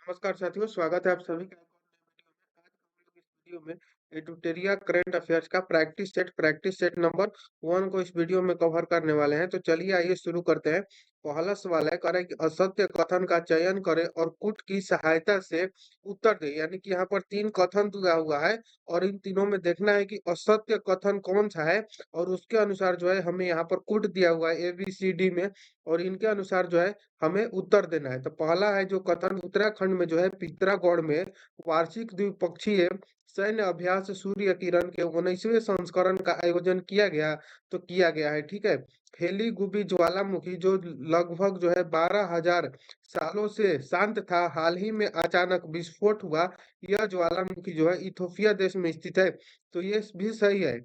नमस्कार साथियों, स्वागत है आप सभी का एक और नए वीडियो में। आज हम लोग इस वीडियो में एडुटेरिया करंट अफेयर्स का प्रैक्टिस सेट नंबर 1 को इस वीडियो में कवर करने वाले हैं। तो चलिए आइए शुरू करते हैं। पहला सवाल है, कह रहा है कि असत्य कथन का चयन करें और कुट की सहायता से उत्तर दे। यानी कि यहाँ पर 3 कथन दिया हुआ है और इन तीनों में देखना है कि असत्य कथन कौन सा है और उसके अनुसार जो है हमें यहाँ पर कुट दिया हुआ है ABCD में, और इनके अनुसार जो है हमें उत्तर देना है। तो पहला है जो कथन, उत्तराखंड में जो है पित्रागौड़ में वार्षिक द्विपक्षीय सैन्य अभ्यास सूर्य किरण के 19वें संस्करण का आयोजन किया गया। तो किया गया है, ठीक है। हेलीगुबी ज्वालामुखी जो लगभग जो है 12,000 सालों से शांत था, हाल ही में अचानक विस्फोट हुआ। यह ज्वालामुखी जो है इथोपिया देश में स्थित है। तो ये भी सही है।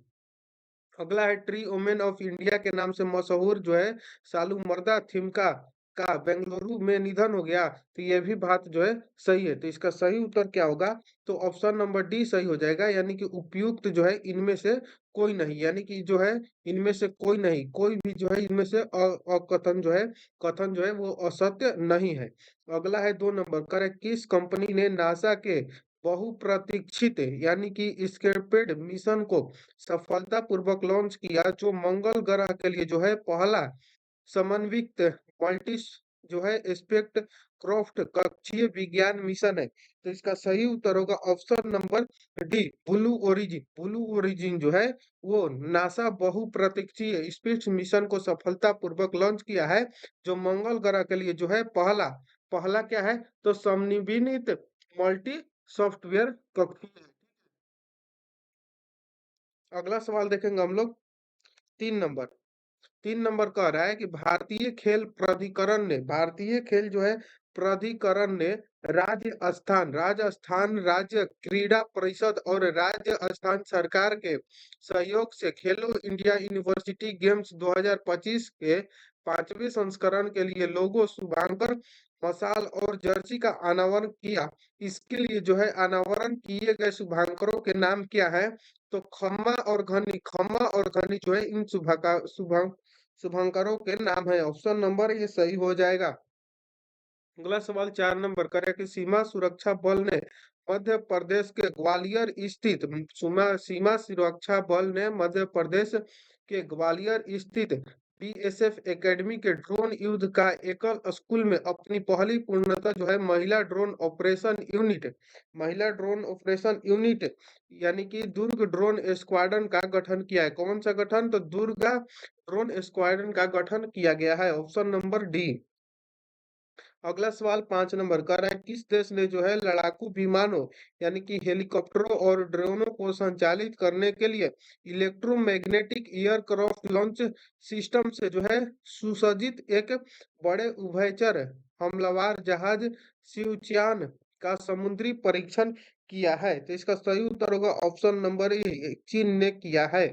अगला है, ट्री वुमेन ऑफ इंडिया के नाम से मशहूर जो है सालूमर्दा थिमका का बेंगलुरु में निधन हो गया। तो ये भी बात जो है सही है। तो इसका सही उत्तर क्या होगा? तो ऑप्शन नंबर डी सही हो जाएगा, यानी कि उपयुक्त जो है इनमें से कोई नहीं, यानी कि जो है इनमें से कोई नहीं, कोई भी जो है इनमें से अकथन जो है, कथन जो है वो असत्य नहीं है। अगला है 2 नंबर, करे किस कंपनी ने नासा के बहुप्रतीक्षित यानी कि स्केपेड मिशन को सफलतापूर्वक लॉन्च किया, जो मंगल ग्रह के लिए जो है पहला समन्वित मल्टी जो है स्पेक्ट क्रॉफ्ट कक्षीय विज्ञान मिशन है। तो इसका सही उत्तर होगा option number D, blue origin जो है वो नासा बहुप्रतीक्षीय स्पेस मिशन को सफलतापूर्वक लॉन्च किया है, जो मंगल ग्रह के लिए जो है पहला पहला क्या है? तो समन्वित मल्टी सॉफ्टवेयर कक्षीय। अगला सवाल देखेंगे हम लोग। 3 नंबर, 3 नंबर कह रहा है कि भारतीय खेल जो है प्राधिकरण ने राजस्थान राज्य क्रीड़ा परिषद और राजस्थान सरकार के सहयोग से खेलो इंडिया यूनिवर्सिटी गेम्स 2025 के 5वें संस्करण के लिए लोगो, शुभांकर, मशाल और जर्सी का अनावरण किया। इसके लिए जो है अनावरण किए गए शुभांकरों के नाम क्या है? तो खम्मा और घनी जो है इन शुभंकरों के नाम है। ऑप्शन नंबर ये सही हो जाएगा। अगला सवाल 4 नंबर करे कि मध्य प्रदेश के ग्वालियर स्थित सीमा सुरक्षा बल ने मध्य प्रदेश के ग्वालियर स्थित BSF एकेडमी के ड्रोन युद्ध का एकल स्कूल में अपनी पहली पूर्णतः जो है महिला ड्रोन ऑपरेशन यूनिट यानी कि दुर्ग ड्रोन स्क्वाड्रन का गठन किया है। कौन सा गठन? तो दुर्गा ड्रोन स्क्वाड्रन का गठन किया गया है। Option number D. अगला सवाल 5 नंबर कर रहा है, किस देश ने जो है लड़ाकू विमानों यानी कि हेलीकॉप्टरों और ड्रोनों को संचालित करने के लिए इलेक्ट्रोमैग्नेटिक एयरक्राफ्ट लॉन्च सिस्टम से जो है सुसज्जित एक बड़े उभयचर हमलावर जहाज शिवच्यान का समुद्री परीक्षण किया है? तो इसका सही उत्तर होगा ऑप्शन नंबर ए, चीन ने किया है।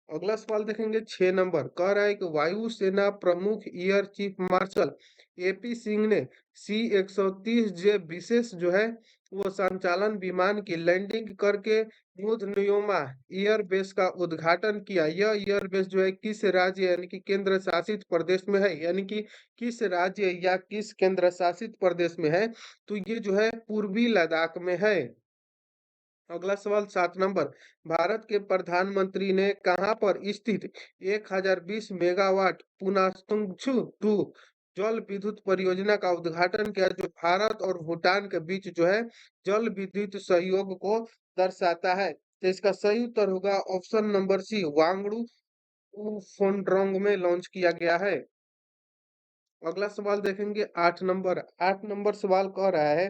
अगला सवाल देखेंगे 6 नंबर, कह रहा है कि वायुसेना प्रमुख air chief marshal AP Singh ने C-130J विशेष जो है वो संचालन विमान की लैंडिंग करके मुधनुयोमा एयरबेस का उद्घाटन किया। यह एयरबेस जो है किस राज्य यानी कि केंद्र शासित प्रदेश में है? यानी कि किस राज्य या किस केंद्र शासित प्रदेश में है? तो ये जो है पूर्वी लद्दाख में है। अगला सवाल 7 नंबर, भारत के प्रधानमंत्री ने कहां पर स्थित 1020 मेगावाट पुनास्तुंगछू टू जल विद्युत परियोजना का उद्घाटन किया, जो भारत और भूटान के बीच जो है जल विद्युत सहयोग को दर्शाता है? तो इसका सही उत्तर होगा ऑप्शन नंबर सी, वांगडू फोनड्रोंग में लॉन्च किया गया है। अगला सवाल देखेंगे 8 नंबर। 8 नंबर सवाल कह रहा है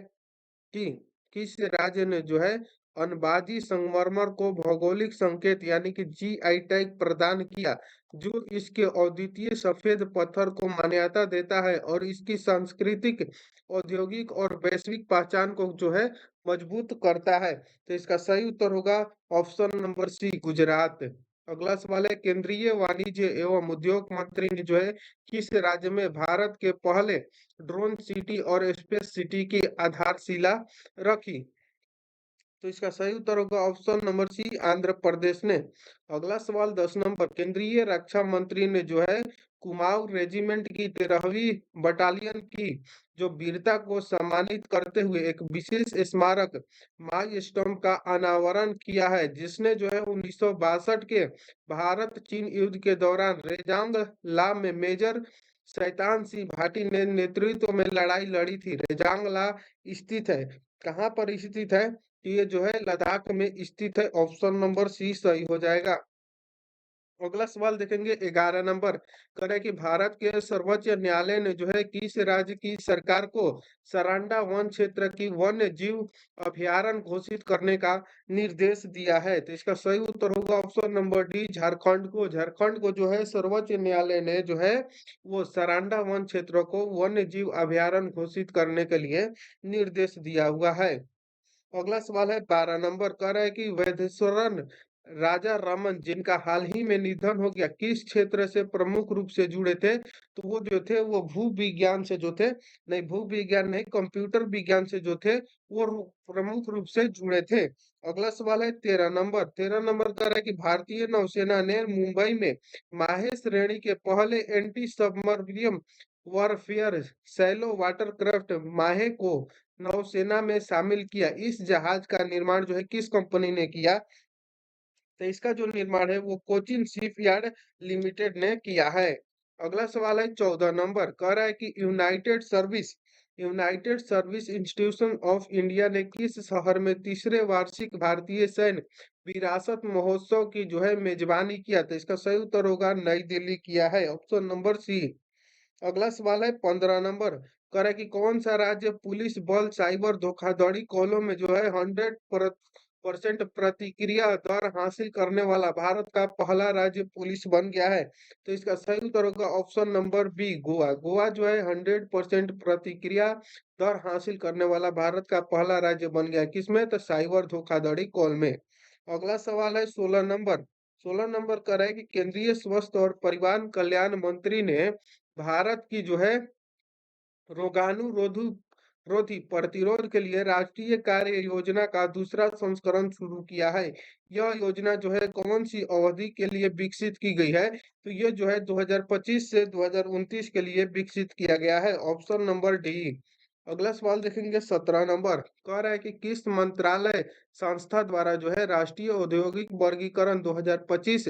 कि किस राज्य ने जो है अनबाजी संगमरमर को भौगोलिक संकेत यानी कि GI टैग प्रदान किया, जो इसके अद्वितीय सफेद पत्थर को मान्यता देता है और इसकी सांस्कृतिक, औद्योगिक और वैश्विक पहचान को जो है मजबूत करता है? तो इसका सही उत्तर होगा ऑप्शन नंबर सी, गुजरात। अगला सवाल है, केंद्रीय वाणिज्य एवं उद्योग मंत्री ने जो है किस राज्य में भारत के पहले ड्रोन सिटी और स्पेस सिटी की आधारशिला रखी? तो इसका सही उत्तर होगा ऑप्शन नंबर सी, आंध्र प्रदेश ने। अगला सवाल 10 नंबर, केंद्रीय रक्षा मंत्री ने जो है कुमाऊं रेजिमेंट की 13वीं बटालियन की जो वीरता को सम्मानित करते हुए एक विशेष स्मारक माई स्टोम का अनावरण किया है, जिसने जो है 1962 के भारत चीन युद्ध के दौरान रेजांग ला में मेजर शैतान सिंह भाटी ने नेतृत्व में लड़ाई लड़ी थी। रेजांग ला स्थित है, कहाँ पर स्थित है? तो ये जो है लद्दाख में स्थित है। ऑप्शन नंबर सी सही हो जाएगा। अगला सवाल देखेंगे 11 नंबर, कह रहा है कि भारत के सर्वोच्च न्यायालय ने जो है किस राज्य की सरकार को सरांडा वन क्षेत्र की वन्य जीव अभयारण्य घोषित करने का निर्देश दिया है? तो इसका सही उत्तर होगा ऑप्शन नंबर डी, झारखंड को। झारखंड को जो है सर्वोच्च न्यायालय ने जो है वो सरांडा वन क्षेत्र को वन्य जीव अभयारण्य घोषित करने के लिए निर्देश दिया हुआ है। अगला सवाल है 12 नंबर, कह रहा है कि वैदेश्वरन राजा रमन जिनका हाल ही में निधन हो गया किस क्षेत्र से प्रमुख रूप से जुड़े थे? तो वो जो थे वो भू विज्ञान से जो थे, नहीं भू विज्ञान नहीं, कंप्यूटर विज्ञान से जो थे वो प्रमुख रूप से जुड़े थे। अगला सवाल है 13 नंबर, 13 नंबर कह रहा है कि भारतीय नौसेना ने मुंबई में माहे श्रेणी के पहले anti submersible warfare shallow watercraft Mahe को नौसेना में शामिल किया। इस जहाज का निर्माण जो है किस कंपनी ने किया? तो इसका जो निर्माण है वो कोचिन शिपयार्ड लिमिटेड ने किया है। अगला सवाल है 14 नंबर, कह रहा है कि United service institution of India ने किस शहर में तीसरे वार्षिक भारतीय सैन्य विरासत महोत्सव की जो है मेजबानी किया? तो इसका सही उत्तर होगा नई दिल्ली किया है। Option number C. अगला सवाल है 15 नंबर, कह रहा है कि कौन सा राज्य पुलिस बल साइबर धोखाधड़ी कॉलों में जो है 100% प्रतिक्रिया दर हासिल करने वाला भारत का पहला राज्य पुलिस बन गया है? तो इसका सही उत्तर होगा option number B, Goa. Goa जो है 100% प्रतिक्रिया दर हासिल करने वाला भारत का पहला राज्य बन गया है। किसमें? तो साइबर धोखाधड़ी कॉल में। अगला सवाल है 16 नंबर, 16 नंबर कह रहा है कि केंद्रीय स्वास्थ्य और परिवार कल्याण मंत्री ने भारत की जो है रोगाणु रोधी प्रतिरोध के लिए राष्ट्रीय कार्य योजना का दूसरा संस्करण शुरू किया है। यह योजना जो है कौन सी अवधि के लिए विकसित की गई है? तो ये जो है 2025 से 2029 के लिए विकसित किया गया है। Option number D. अगला सवाल देखेंगे 17 नंबर, कह रहा है कि किस मंत्रालय संस्था द्वारा जो है राष्ट्रीय औद्योगिक वर्गीकरण 2025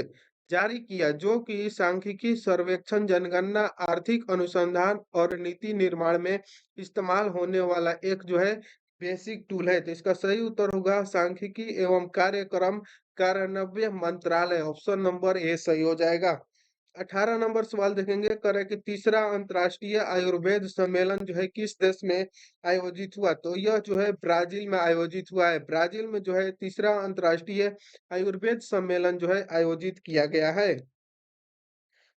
जारी किया, जो कि सांख्यिकी सर्वेक्षण जनगणना आर्थिक अनुसंधान और नीति निर्माण में इस्तेमाल होने वाला एक जो है बेसिक टूल है? तो इसका सही उत्तर होगा सांख्यिकी एवं कार्यक्रम कार्यान्वयन मंत्रालय। ऑप्शन नंबर ए सही हो जाएगा। 18 नंबर सवाल देखेंगे, करे कि तीसरा अंतर्राष्ट्रीय आयुर्वेद सम्मेलन जो है किस देश में आयोजित हुआ? तो यह जो है ब्राजील में आयोजित हुआ है। ब्राजील में जो है तीसरा अंतर्राष्ट्रीय आयुर्वेद सम्मेलन जो है आयोजित किया गया है।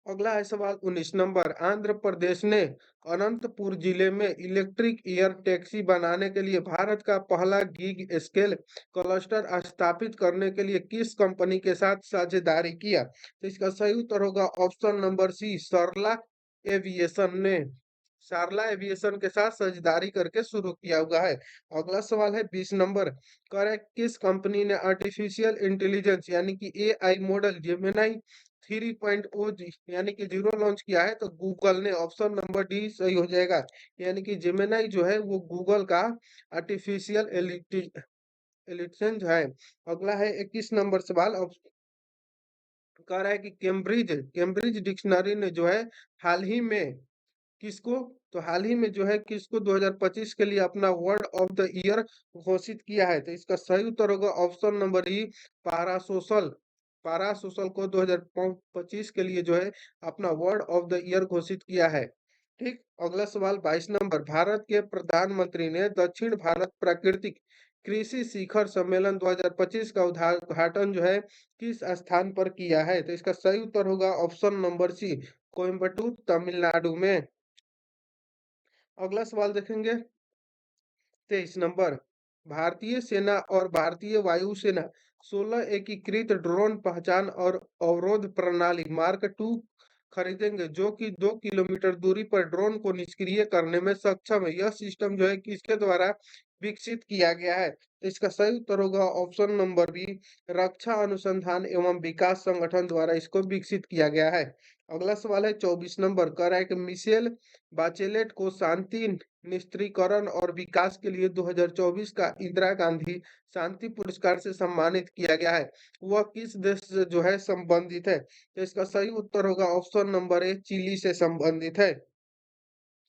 अगला है सवाल 19 नंबर, आंध्र प्रदेश ने अनंतपुर जिले में इलेक्ट्रिक एयर टैक्सी बनाने के लिए भारत का पहला गिग स्केल क्लस्टर स्थापित करने के लिए किस कंपनी के साथ साझेदारी किया? तो इसका सही उत्तर होगा ऑप्शन नंबर सी, सरला एविएशन ने। सारला एविएशन के साथ साझेदारी करके शुरू किया हुआ है। अगला सवाल है 20 नंबर, कह रहा है किस कंपनी ने आर्टिफिशियल इंटेलिजेंस यानी कि एआई मॉडल जेमिनाई 3.0 यानी कि जीरो लॉन्च किया है? तो गूगल ने। ऑप्शन नंबर डी सही हो जाएगा। यानी कि जेमिनाई जो है वो गूगल का आर्टिफिशियल इंटेलिजेंस है। अगला है 21 नंबर सवाल, कह रहा है कि कैम्ब्रिज डिक्शनरी ने जो है हाल ही में किसको, तो हाल ही में जो है किसको 2025 के लिए अपना वर्ड ऑफ द ईयर घोषित किया है? तो इसका सही उत्तर होगा ऑप्शन नंबर ई, पारासोशल। पारासोशल को 2025 के लिए जो है अपना वर्ड ऑफ द ईयर घोषित किया है। ठीक। अगला सवाल 22 नंबर, भारत के प्रधानमंत्री ने दक्षिण भारत प्राकृतिक कृषि शिखर सम्मेलन 2025 का उद्घाटन जो है किस स्थान पर किया है? तो इसका सही उत्तर होगा ऑप्शन नंबर सी, कोयम्बटूर तमिलनाडु में। अगला सवाल देखेंगे 23 नंबर, भारतीय सेना और भारतीय वायुसेना 16 एकीकृत ड्रोन पहचान और अवरोध प्रणाली मार्क टू खरीदेंगे, जो कि 2 किलोमीटर दूरी पर ड्रोन को निष्क्रिय करने में सक्षम है। यह सिस्टम जो है किसके द्वारा विकसित किया गया है? तो इसका सही उत्तर होगा ऑप्शन नंबर बी, रक्षा अनुसंधान एवं विकास संगठन द्वारा इसको विकसित किया गया है। अगला सवाल है 24 नंबर, कह रहा है कि मिशेल बाचेलेट को शांति निस्त्रीकरण और विकास के लिए 2024 का इंदिरा गांधी शांति पुरस्कार से सम्मानित किया गया है। वह किस देश से जो है संबंधित है? तो इसका सही उत्तर होगा ऑप्शन नंबर ए, चिली से संबंधित है।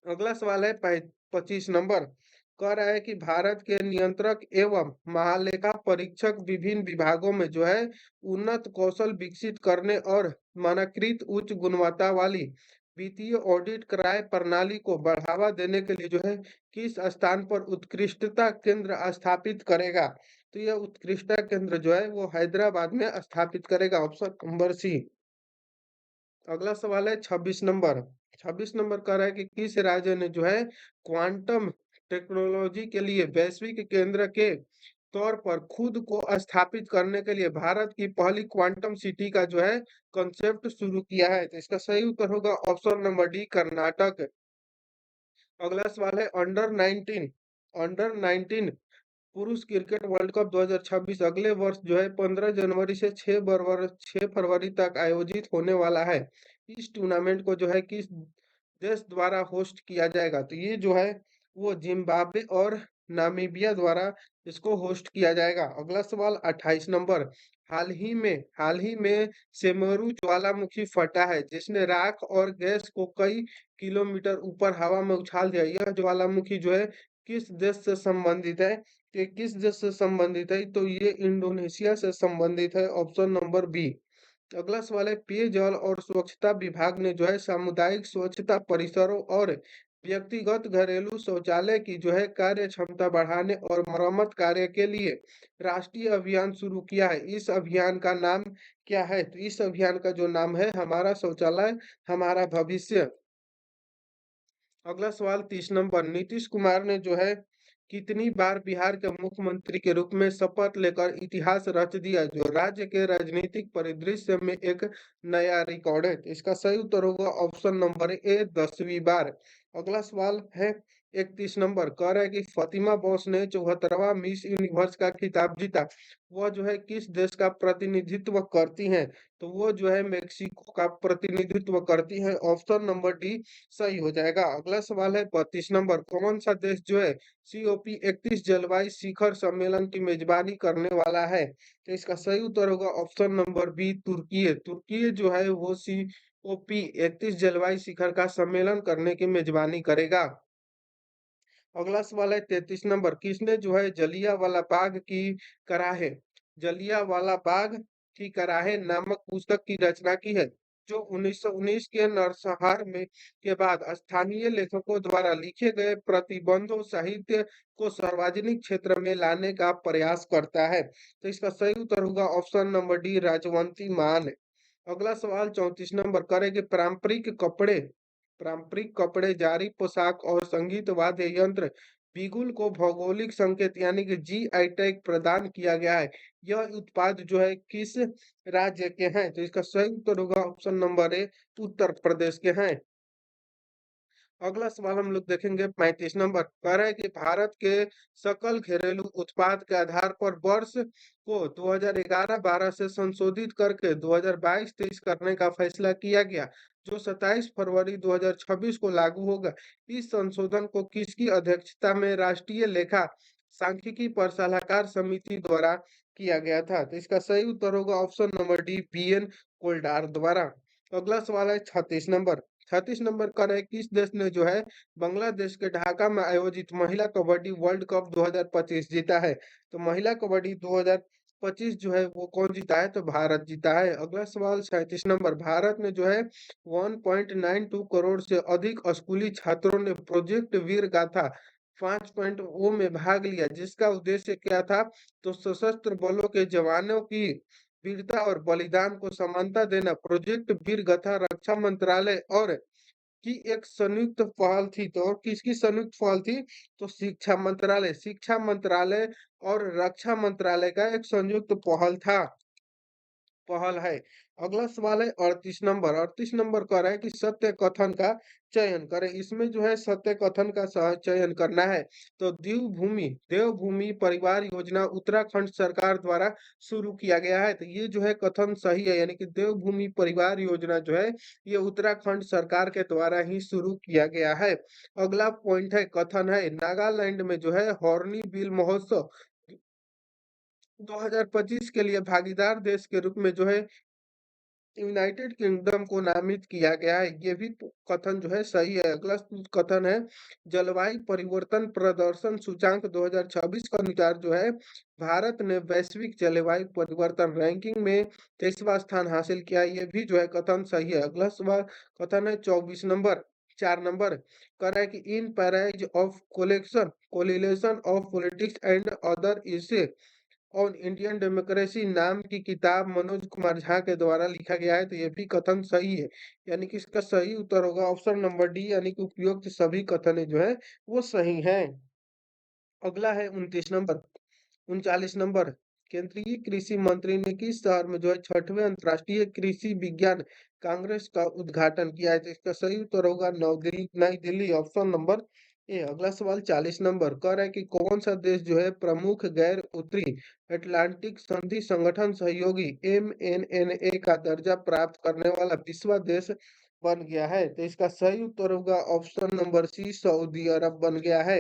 अगला सवाल है 25 नंबर, कह रहा है कि भारत के नियंत्रक एवं महालेखा परीक्षक विभिन्न विभागों में जो है उन्नत कौशल विकसित करने और मानकीकृत उच्च गुणवत्ता वाली वित्तीय ऑडिट कराए प्रणाली को बढ़ावा देने के लिए जो है किस स्थान पर उत्कृष्टता केंद्र स्थापित करेगा? तो यह उत्कृष्टता केंद्र जो है वो हैदराबाद में स्थापित करेगा, ऑप्शन नंबर सी। अगला सवाल है 26 नंबर। 26 नंबर कह रहा है कि किस राज्य ने जो है क्वांटम टेक्नोलॉजी के लिए वैश्विक केंद्र के तौर पर खुद को स्थापित करने के लिए भारत की पहली क्वांटम सिटी का जो है कंसेप्ट शुरू किया है? तो इसका सही उत्तर होगा ऑप्शन नंबर डी, कर्नाटक। अगला सवाल है अंडर 19 पुरुष क्रिकेट वर्ल्ड कप 2026 अगले वर्ष जो है 15 जनवरी से 6 फरवरी तक आयोजित होने वाला है। इस टूर्नामेंट को जो है किस देश द्वारा होस्ट किया जाएगा? तो ये जो है वो जिम्बाब्वे और नामीबिया द्वारा इसको होस्ट किया जाएगा। अगला सवाल 28 नंबर, हाल ही में सेमेरू ज्वालामुखी फटा है जिसने राख और गैस को कई किलोमीटर ऊपर हवा में उछाल दिया। यह ज्वालामुखी जो है किस देश से संबंधित है? ये किस देश से संबंधित है? तो ये इंडोनेशिया से संबंधित है, ऑप्शन नंबर बी। अगला सवाल है पेयजल और स्वच्छता विभाग ने जो है सामुदायिक स्वच्छता परिसरों और व्यक्तिगत घरेलू शौचालय की जो है कार्य क्षमता बढ़ाने और मरम्मत कार्य के लिए राष्ट्रीय अभियान शुरू किया है। इस अभियान का नाम क्या है? तो इस अभियान का जो नाम है हमारा शौचालय हमारा भविष्य। अगला सवाल 30 नंबर, नीतीश कुमार ने जो है कितनी बार बिहार के मुख्यमंत्री के रूप में शपथ लेकर इतिहास रच दिया, जो राज्य के राजनीतिक परिदृश्य में एक नया रिकॉर्ड है? तो इसका सही उत्तर होगा ऑप्शन नंबर ए, 10वीं बार। अगला सवाल है 31 नंबर, कह रहा है कि फातिमा बोस ने 74वां मिस यूनिवर्स का खिताब जीता। वह जो है किस देश का प्रतिनिधित्व करती हैं? तो वो जो है मेक्सिको का प्रतिनिधित्व करती है, ऑप्शन नंबर डी सही हो जाएगा। अगला सवाल है 32 नंबर, कौन सा देश जो है COP 31 जलवायु शिखर सम्मेलन की मेजबानी करने वाला है? तो इसका सही उत्तर होगा ऑप्शन नंबर बी, तुर्की। तुर्की जो है वो COP 31 जलवायु शिखर का सम्मेलन करने की मेजबानी करेगा। अगला सवाल है 33 नंबर, किसने जो है जलियांवाला बाग की कराहे नामक पुस्तक की रचना की है, जो 1919 के नरसंहार में के बाद स्थानीय लेखकों द्वारा लिखे गए प्रतिबंधों साहित्य को सार्वजनिक क्षेत्र में लाने का प्रयास करता है? तो इसका सही उत्तर होगा ऑप्शन नंबर डी, राजवंती मान। अगला सवाल 34 नंबर, करें कि पारंपरिक कपड़े, जारी पोशाक और संगीत वाद्य यंत्र बिगुल को भौगोलिक संकेत यानी कि GI टैग प्रदान किया गया है। यह उत्पाद जो है किस राज्य के हैं? तो इसका सही उत्तर होगा option number A, Uttar Pradesh के हैं। अगला सवाल हम लोग देखेंगे 35 नंबर, कह रहा है कि भारत के सकल घरेलू उत्पाद के आधार पर वर्ष को 2011-12 से संशोधित करके 2022-23 करने का फैसला किया गया, जो 27 फरवरी 2026 को लागू होगा। इस संशोधन को किसकी अध्यक्षता में राष्ट्रीय लेखा सांख्यिकी पर सलाहकार समिति द्वारा किया गया था? तो इसका सही उत्तर होगा ऑप्शन नंबर डी, BN कोल्डार द्वारा। अगला सवाल है 36 नंबर। 36 नंबर का है किस देश ने जो है बांग्लादेश के ढाका में आयोजित महिला कबड्डी वर्ल्ड कप 2025 जीता है? तो महिला कबड्डी 2025 जो है वो कौन जीता है? तो भारत जीता है। अगला सवाल 37 नंबर, भारत में जो है 1.92 करोड़ से अधिक स्कूली छात्रों ने प्रोजेक्ट वीर गाथा 5.0 में भाग लिया, जिसका उद्देश्य क्या था? तो सशस्त्र बलों के जवानों की वीरता और बलिदान को समानता देना। प्रोजेक्ट वीर गाथा रक्षा मंत्रालय और की एक संयुक्त पहल थी। तो और किसकी संयुक्त पहल थी? तो शिक्षा मंत्रालय और रक्षा मंत्रालय का एक संयुक्त पहल था। पहल है। अगला सवाल है 38 नंबर। 38 नंबर कह रहा है कि सत्य कथन का चयन करें। इसमें जो है सत्य कथन का चयन करना है। तो देवभूमि देवभूमि परिवार योजना उत्तराखंड सरकार द्वारा शुरू किया गया है। तो ये जो है कथन सही है, यानी कि देवभूमि परिवार योजना जो है ये उत्तराखंड सरकार के द्वारा ही शुरू किया गया है। अगला पॉइंट है कथन है नागालैंड में जो है हॉर्नी बिल महोत्सव 2025 के लिए भागीदार देश के रूप में जो है यूनाइटेड किंगडम को नामित किया गया है। ये भी कथन जो है सही है। अगला कथन है जलवायु परिवर्तन प्रदर्शन सूचांक 2026 के अनुसार जो है भारत ने वैश्विक जलवायु परिवर्तन रैंकिंग में 23वां स्थान हासिल किया। ये भी जो है कथन सही है। अगला सवाल कथन है 24 नंबर 4 नंबर कह रहा है कि in praise of collection collation of politics and other issues और इंडियन डेमोक्रेसी नाम की किताब मनोज कुमार झा के द्वारा लिखा गया है। तो ये भी कथन सही है, यानी कि इसका सही उत्तर होगा ऑप्शन नंबर डी, यानी कि उपयुक्त सभी कथन जो है वो सही हैं। अगला है 29 नंबर 39 नंबर केंद्रीय कृषि मंत्री ने किस शहर में जो है 6वें अंतर्राष्ट्रीय कृषि विज्ञान कांग्रेस का उद्घाटन किया है। तो इसका सही उत्तर होगा नई दिल्ली, ऑप्शन नंबर ए। अगला सवाल 40 नंबर कह रहा है कि कौन सा देश जो है प्रमुख गैर उत्तरी अटलांटिक संधि संगठन सहयोगी MNNA का दर्जा प्राप्त करने वाला 20वां देश बन गया है। तो इसका सही उत्तर होगा ऑप्शन नंबर सी, सऊदी अरब बन गया है।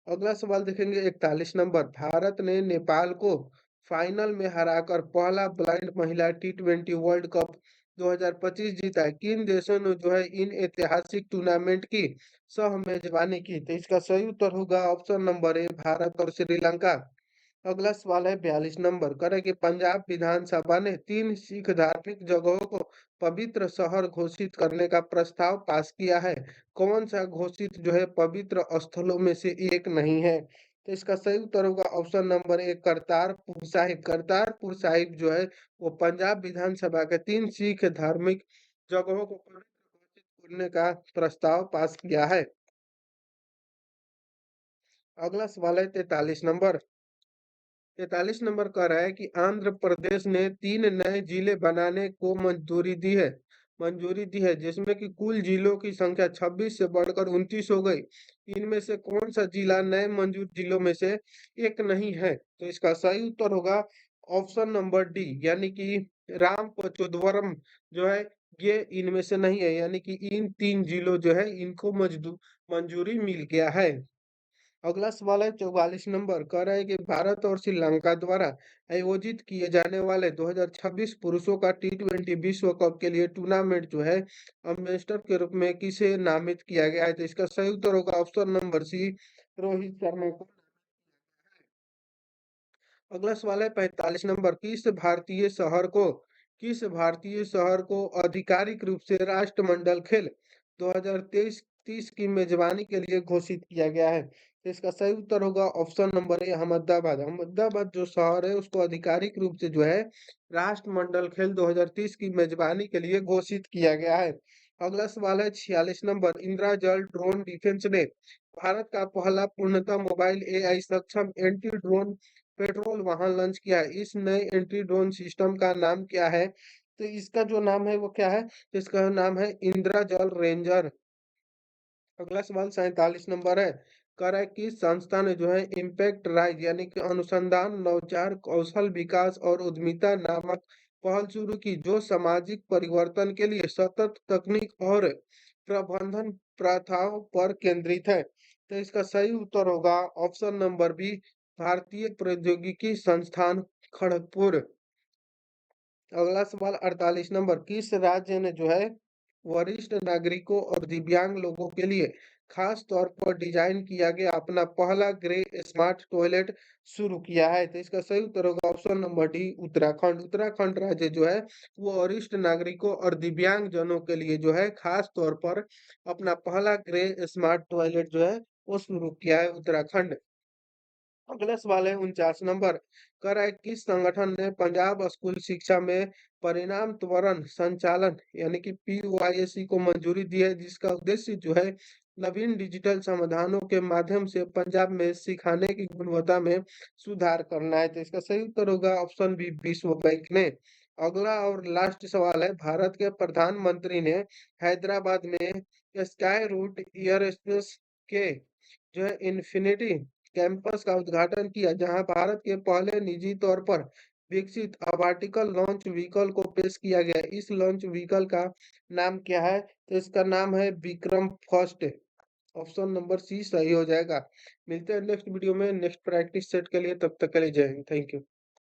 अगला सवाल देखेंगे 41 नंबर। भारत ने नेपाल को फाइनल में हराकर पहला ब्लाइंड महिला T20 वर्ल्ड कप 2025 जीता है। किन देशों ने जो है इन ऐतिहासिक टूर्नामेंट की सह मेजबानी की। तो इसका सही उत्तर होगा ऑप्शन नंबर ए, भारत और श्रीलंका। अगला सवाल है 42 नंबर कह रहा है कि पंजाब विधानसभा ने 3 सिख धार्मिक जगहों को पवित्र शहर घोषित करने का प्रस्ताव पास किया है। कौन सा घोषित जो है पवित्र स्थलों में से एक नहीं है। तो इसका सही उत्तर होगा option number A, Kartarpur Sahib. Kartarpur Sahib जो है वो पंजाब विधानसभा के 3 सिख धार्मिक जगहों को पवित्र घोषित करने का प्रस्ताव पास किया है। अगला सवाल है 43 नंबर। 43 नंबर कह रहा है कि आंध्र प्रदेश ने 3 नए जिले बनाने को मंजूरी दी है, जिसमें कि कुल जिलों की संख्या 26 से बढ़कर 29 हो गई। इनमें से कौन सा जिला नए मंजूर जिलों में से एक नहीं है। तो इसका सही उत्तर होगा ऑप्शन नंबर डी, यानी कि रामपचोदवरम जो है ये इनमें से नहीं है, यानी कि इन 3 जिलों जो है इनको मंजूरी मिल गया है। अगला सवाल है 44 नंबर कह रहा है कि भारत और श्रीलंका द्वारा आयोजित किए जाने वाले 2026 पुरुषों का T20 विश्व कप के लिए टूर्नामेंट जो है अम्बेसडर के रूप में किसे नामित किया गया है। तो इसका सही उत्तर होगा option number C, Rohit Sharma को। अगला सवाल है 45 नंबर। किस भारतीय शहर को आधिकारिक रूप से राष्ट्रमंडल खेल 2023-30 की मेजबानी के लिए घोषित किया गया है। तो इसका सही उत्तर होगा option number A, Ahmedabad. Ahmedabad जो शहर है उसको आधिकारिक रूप से जो है राष्ट्रमंडल खेल 2030 की मेजबानी के लिए घोषित किया गया है। अगला सवाल है 46 नंबर। इंदिरा जल ड्रोन डिफेंस ने भारत का पहला पूर्णतः मोबाइल AI सक्षम एंटी ड्रोन पेट्रोल वाहन लॉन्च किया है। इस नए एंटी ड्रोन सिस्टम का नाम क्या है। तो इसका जो नाम है वो क्या है, तो इसका नाम है इंदिरा जल रेंजर। अगला सवाल 47 नंबर है कह रहा है कि संस्था ने जो है इम्पैक्ट राइज यानी कि अनुसंधान नवाचार कौशल विकास और उद्यमिता नामक पहल शुरू की, जो सामाजिक परिवर्तन के लिए सतत तकनीक और प्रबंधन प्रथाओं पर केंद्रित है। तो इसका सही उत्तर होगा ऑप्शन नंबर बी, भारतीय प्रौद्योगिकी संस्थान खड़गपुर। अगला सवाल 48 नंबर। किस राज्य ने जो है वरिष्ठ नागरिकों और दिव्यांग लोगों के लिए खास तौर पर डिजाइन किया गया अपना पहला ग्रे स्मार्ट टॉयलेट शुरू किया है। तो इसका सही उत्तर होगा option number D, Uttarakhand. Uttarakhand राज्य जो है वो वरिष्ठ नागरिकों और दिव्यांग जनों के लिए जो है खास तौर पर अपना पहला ग्रे स्मार्ट टॉयलेट जो है वो शुरू किया है उत्तराखंड। अगला सवाल है 49 नंबर कह रहा है किस संगठन ने पंजाब स्कूल शिक्षा में परिणाम त्वरण संचालन यानी कि PYSC को मंजूरी दी है, जिसका उद्देश्य जो है नवीन डिजिटल समाधानों के माध्यम से पंजाब में सिखाने की गुणवत्ता में सुधार करना है। तो इसका सही उत्तर होगा ऑप्शन बी, विश्व बैंक ने। अगला और लास्ट सवाल है, भारत के प्रधानमंत्री ने हैदराबाद में स्काई रूट एयरस्पेस के जो है इन्फिनिटी कैंपस का उद्घाटन किया, जहां भारत के पहले निजी तौर पर विकसित अबार्टिकल लॉन्च व्हीकल को पेश किया गया। इस लॉन्च व्हीकल का नाम क्या है? तो इसका नाम है Vikram first. Option number C सही हो जाएगा। मिलते हैं नेक्स्ट वीडियो में नेक्स्ट प्रैक्टिस सेट के लिए, तब तक के लिए जय हिंद, थैंक यू।